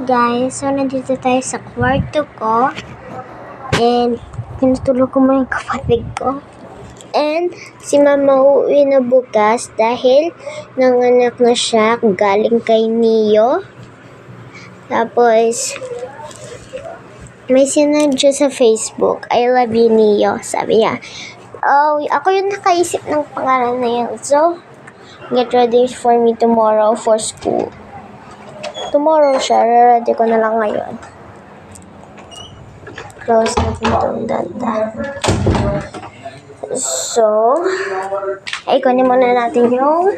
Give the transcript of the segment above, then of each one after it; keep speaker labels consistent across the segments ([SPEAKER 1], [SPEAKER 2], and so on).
[SPEAKER 1] Guys, so nandito tayo sa kwarto ko and pinutulog ko muna yung kapatid ko. And si mama uuwi na bukas dahil nanganak na siya galing kay Neo. Tapos may sinend siya sa Facebook, I love you Neo, sabi niya. Oh, ako yung nakaisip ng pangalan na yan. So, get ready for me tomorrow for school. Tomorrow siya, ready ko na lang ngayon. Close natin itong data. So, kunin muna natin yung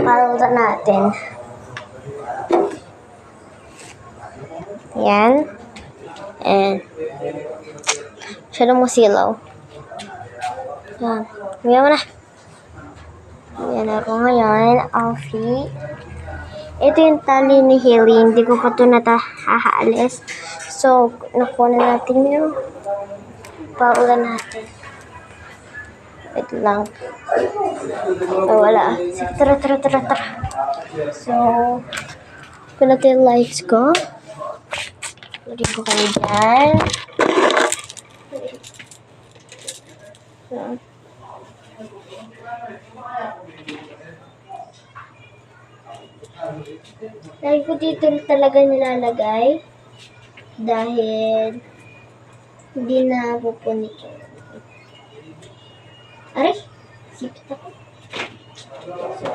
[SPEAKER 1] paruta natin. Yan. And, masyadong masilaw. Yan. Ngayon mo na. Yan ako ngayon. Outfit. Ito yung tali ni Haley. Hindi ko pa ito natahaalis. So, nakuha na natin yung paulan natin. Wait lang. Oh, wala. Sige, tara. So, kung natin yung lights ko. Lagyan ko kayo dyan. So, lagi ko dito talaga nilalagay dahil hindi na pupunik. Aray! Sipit ako. So,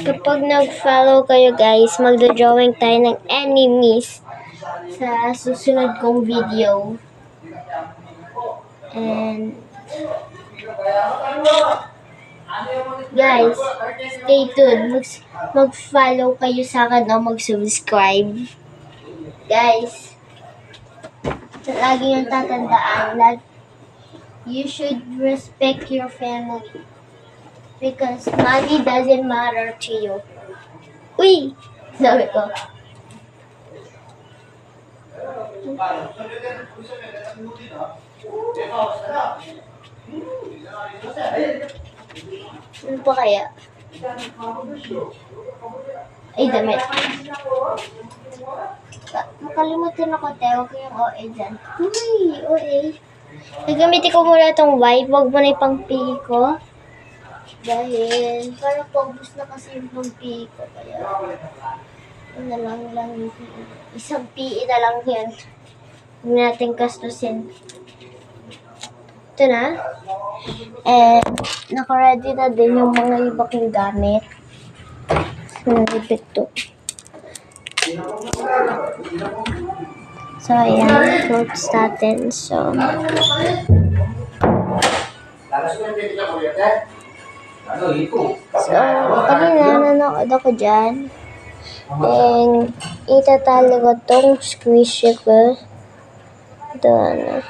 [SPEAKER 1] kapag nag-follow kayo guys, magdo-drawing tayo ng enemies sa susunod kong video. And guys, stay tuned. Mag-follow kayo sa akin o mag-subscribe. Guys, lagi yung tatandaan, you should respect your family because money doesn't matter to you. Uy! Sabi ko. Ano pa kaya? Ay, damit. Nakalimutan ako, huwag ko yung OA dyan. Uy, OA. Nagamitin ko muna itong white, huwag mo na ipang PE ko. Dahil, parang paubos na kasi yung pang PE ko. Kaya, ano lang yung PE. Isang PE na lang yan. Huwag natin kastusin. Ito na. And, naka-ready na din yung mga iba kong gamit. Nalipit to. So, ayan. Clothes natin. So, kanina nanood ako dyan. And, itatali ko tong squishy ko. Doon.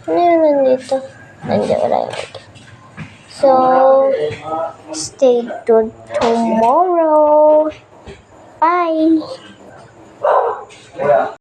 [SPEAKER 1] Ano yun nandito? Wala yun dito. So, stay tuned tomorrow. Bye!